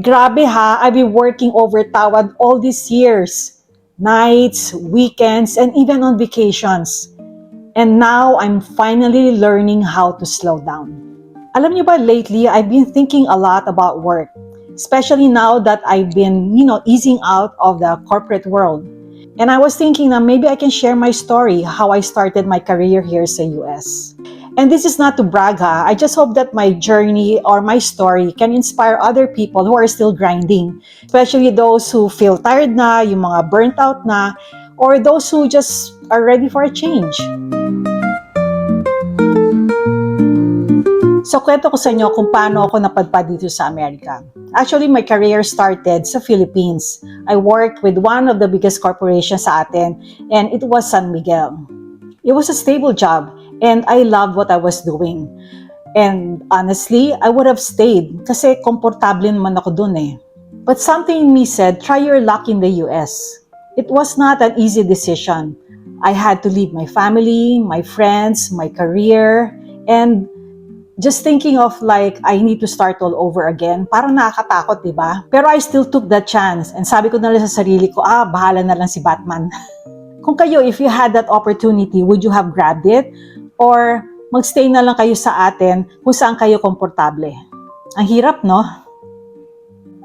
Grabe ha, I've been working overtawad all these years. Nights, weekends, and even on vacations. And now I'm finally learning how to slow down. Alam niyo ba, lately, I've been thinking a lot about work. Especially now that I've been, easing out of the corporate world. And I was thinking that maybe I can share my story, how I started my career here sa US. And this is not to brag ha. I just hope that my journey or my story can inspire other people who are still grinding. Especially those who feel tired na, yung mga burnt out na, or those who just are ready for a change. So, kwento ko sa inyo kung paano ako napadpad dito sa Amerika. Actually, my career started sa Philippines. I worked with one of the biggest corporations sa atin, and it was San Miguel. It was a stable job, and I loved what I was doing. And honestly, I would have stayed kasi komportable naman ako dun eh. But something in me said, try your luck in the US. It was not an easy decision. I had to leave my family, my friends, my career, and just thinking of like, I need to start all over again, parang nakakatakot, diba? Pero I still took that chance. And sabi ko na lang sa sarili ko, bahala na lang si Batman. Kung kayo, if you had that opportunity, would you have grabbed it? Or magstay na lang kayo sa atin kung saan kayo komportable? Ang hirap, no?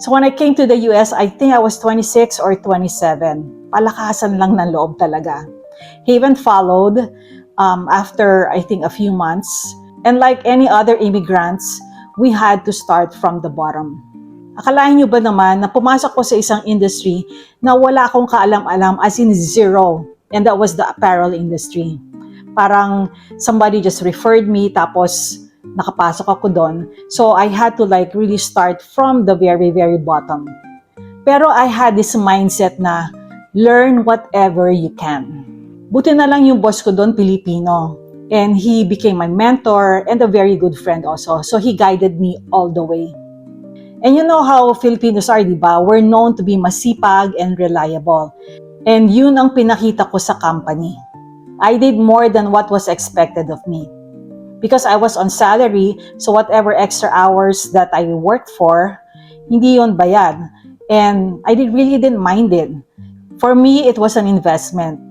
So when I came to the US, I think I was 26 or 27. Palakasan lang ng loob talaga. Haven followed after, I think, a few months. And like any other immigrants, we had to start from the bottom. Akalain nyo ba naman na pumasok ko sa isang industry na wala akong kaalam-alam, as in zero. And that was the apparel industry. Parang somebody just referred me, tapos nakapasok ako doon. So I had to like really start from the very, very bottom. Pero I had this mindset na learn whatever you can. Buti na lang yung boss ko doon, Pilipino. And he became my mentor and a very good friend also. So he guided me all the way. And you know how Filipinos are, di ba? We're known to be masipag and reliable. And yun ang pinakita ko sa company. I did more than what was expected of me. Because I was on salary, so whatever extra hours that I worked for, hindi yun bayad. And I really didn't mind it. For me, it was an investment.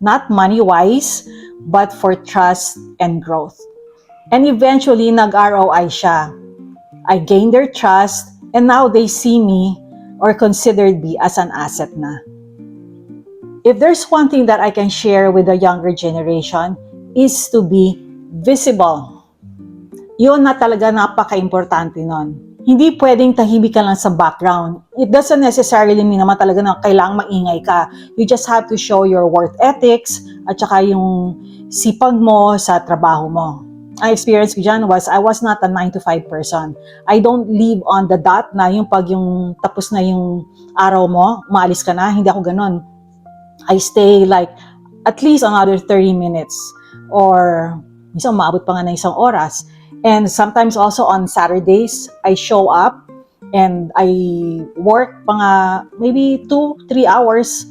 Not money-wise, but for trust and growth. And eventually, nag-ROI siya. I gained their trust, and now they see me or considered me as an asset na. If there's one thing that I can share with the younger generation, is to be visible. Yun na talaga napaka-importante nun. Hindi pwedeng tahimik ka lang sa background. It doesn't necessarily mean naman talaga na kailangang maingay ka. You just have to show your work ethics at saka yung sipag mo sa trabaho mo. Ang experience ko dyan was, I was not a 9-to-5 person. I don't live on the dot na yung pag yung tapos na yung araw mo, maalis ka na. Hindi ako ganun. I stay like at least another 30 minutes or minsan maabot pa nga ng isang oras. And sometimes also on Saturdays, I show up and I work mga maybe 2-3 hours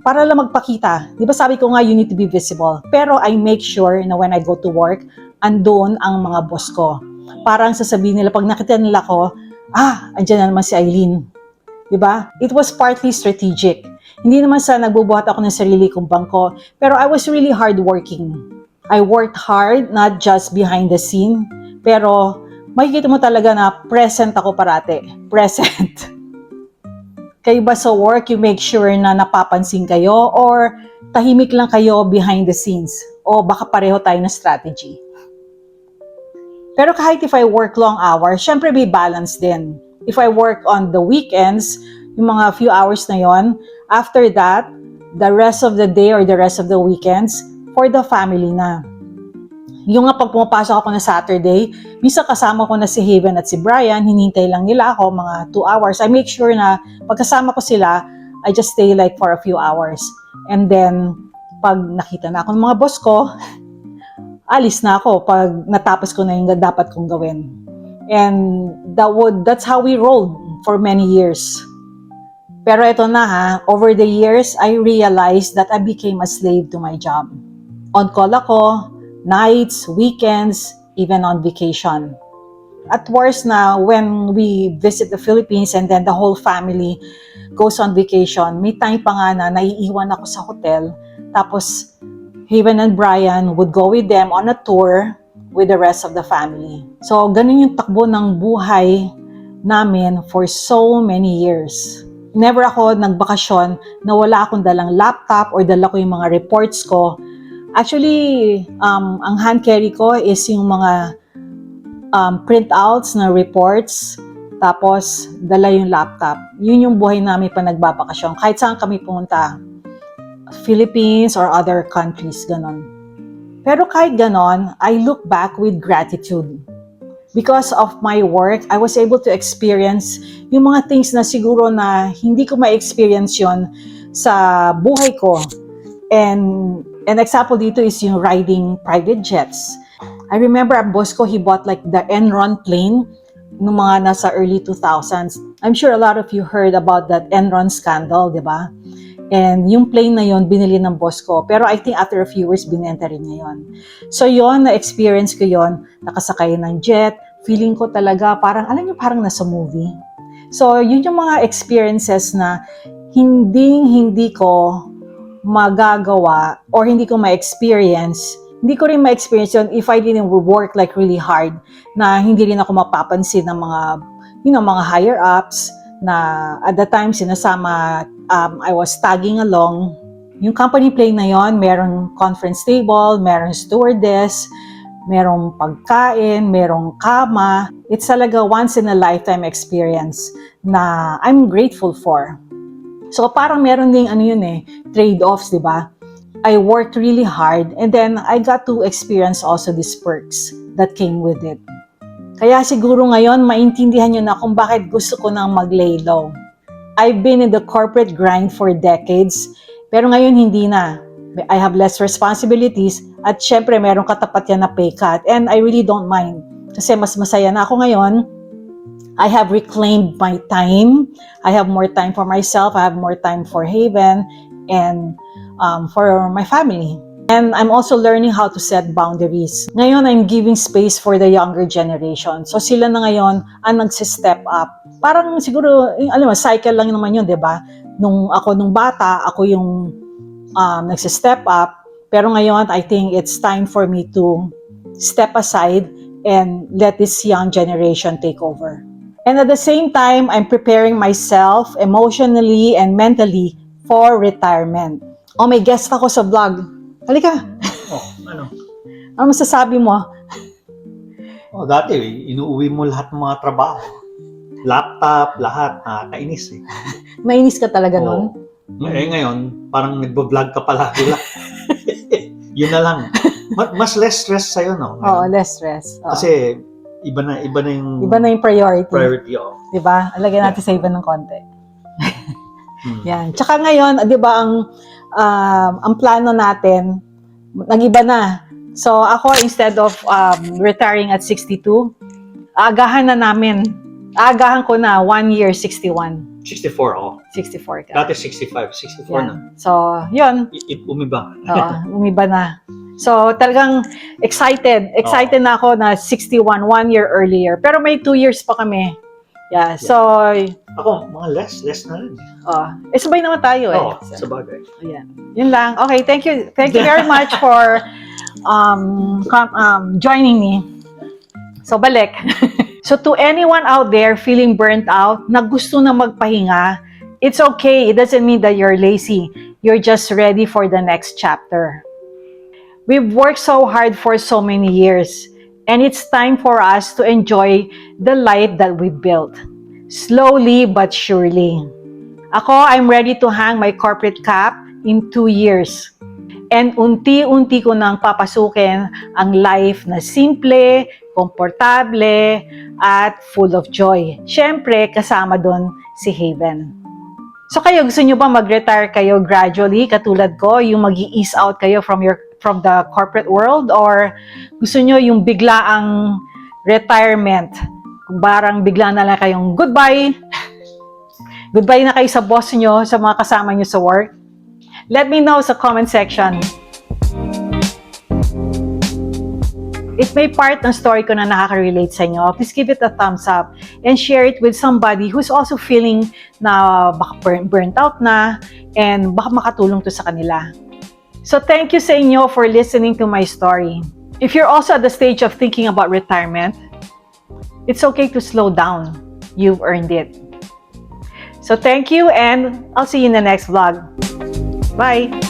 para lang magpakita. Di ba sabi ko nga, you need to be visible. Pero I make sure na when I go to work, andun ang mga boss ko. Parang sasabihin nila, pag nakita nila ko, andyan na naman si Eileen. Di ba? It was partly strategic. Hindi naman sa nagbubuhat ako ng sarili kong bangko, pero I was really hardworking. I worked hard, not just behind the scene, pero makikita mo talaga na present ako parate. Present. Kayo ba sa work, you make sure na napapansin kayo or tahimik lang kayo behind the scenes? O baka pareho tayo na strategy? Pero kahit if I work long hours, syempre may balance din. If I work on the weekends, yung mga few hours na yon, after that, the rest of the day or the rest of the weekends, for the family na. Yung nga pag pumapasok ako na Saturday, minsan kasama ko na si Haven at si Brian, hinintay lang nila ako mga 2 hours. I make sure na pagkasama ko sila, I just stay like for a few hours. And then, pag nakita na ako ng mga boss ko, alis na ako pag natapos ko na yung dapat kong gawin. And that's how we rolled for many years. Pero ito na ha, over the years, I realized that I became a slave to my job. On call ako, nights, weekends, even on vacation. At worst na when we visit the Philippines and then the whole family goes on vacation, may time pa nga na naiiwan ako sa hotel. Tapos, Haven and Brian would go with them on a tour with the rest of the family. So, ganun yung takbo ng buhay namin for so many years. Never ako nagbakasyon na wala akong dalang laptop or dala ko yung mga reports ko. Actually, ang hand carry ko is yung mga printouts na reports, tapos dala yung laptop. Yun yung buhay namin pa nagbabakasyon. Kahit saan kami pumunta, Philippines or other countries, ganon. Pero kahit ganon, I look back with gratitude. Because of my work, I was able to experience yung mga things na siguro na hindi ko ma-experience yon sa buhay ko. And an example dito is yung riding private jets. I remember ang boss ko, he bought like the Enron plane nung mga nasa early 2000s. I'm sure a lot of you heard about that Enron scandal, di ba? And yung plane na yon binili ng boss ko. Pero I think after a few years, binenta rin niya yon. So yon, na-experience ko yon, nakasakay ng jet. Feeling ko talaga parang, alam niyo, parang nasa movie. So yun yung mga experiences na hindi ko magagawa or hindi ko ma-experience. Hindi ko rin ma-experience yun if I didn't work like really hard, na hindi rin ako mapapansin ng mga, mga higher ups na at the time sinasama, I was tagging along. Yung company plane na yon, merong conference table, merong stewardess, merong pagkain, merong kama. It's talaga once in a lifetime experience na I'm grateful for. So parang meron ding trade-offs, di ba? I worked really hard and then I got to experience also these perks that came with it. Kaya siguro ngayon, maintindihan nyo na kung bakit gusto ko nang mag-lay low. I've been in the corporate grind for decades, pero ngayon hindi na. I have less responsibilities at syempre meron katapat yan na pay cut and I really don't mind. Kasi mas masaya na ako ngayon. I have reclaimed my time. I have more time for myself. I have more time for Haven and for my family. And I'm also learning how to set boundaries. Ngayon, I'm giving space for the younger generation. So sila na ngayon ang nagsi-step up. Parang siguro, alam mo, cycle lang naman yun, di ba? Nung bata, ako yung nagsi-step up. Pero ngayon, I think it's time for me to step aside and let this young generation take over. And at the same time, I'm preparing myself emotionally and mentally for retirement. Oh, may guest ako sa vlog. Halika. Oh, ano? Ano masasabi mo? Oh, dati, inuuwi mo lahat ng mga trabaho. Laptop, lahat. Nakakainis eh. Mainis ka talaga nun? Ngayon, parang nagbo-vlog ka palagi lang. Yun na lang. Mas less stress sa'yo, no? Oo, less stress. Oo. Kasi, iba na yung priority. priority. Diba? Alagyan natin sa iba ng konti. Yan. Tsaka ngayon, di ba, ang plano natin, nag-iba na. So, ako, instead of retiring at 62, aagahan ko na 1 year, 61. 64 ako. 64 ka. Dati 65. 64 Yan. na. So, yun. Umiba. Oo, umiba na. So, talagang excited. Excited na ako na 61, 1 year earlier. Pero may 2 years pa kami. Yeah, so... Ako, mga less na rin. Sabay naman tayo eh. Oo, sa bagay. Ayan. Yun lang. Okay, thank you. Thank you very much for joining me. So, balik. So, to anyone out there feeling burnt out, na gusto na magpahinga, it's okay. It doesn't mean that you're lazy. You're just ready for the next chapter. We've worked so hard for so many years, and it's time for us to enjoy the life that we've built. Slowly but surely. Ako, I'm ready to hang my corporate cap in 2 years. And unti-unti ko nang papasukin ang life na simple, komportable, at full of joy. Siyempre, kasama doon si Haven. So kayo, gusto nyo ba mag-retire kayo gradually, katulad ko, yung mag-ease out kayo from the corporate world? Or gusto nyo yung biglaang retirement? Kung barang bigla na lang kayong goodbye. Goodbye na kayo sa boss nyo, sa mga kasama nyo sa work. Let me know sa comment section. it may part ng story ko na nakaka-relate sa inyo, please give it a thumbs up and share it with somebody who's also feeling na baka burnt out na and baka makatulong to sa kanila. So thank you sa inyo for listening to my story. If you're also at the stage of thinking about retirement, it's okay to slow down. You've earned it. So thank you and I'll see you in the next vlog. Bye!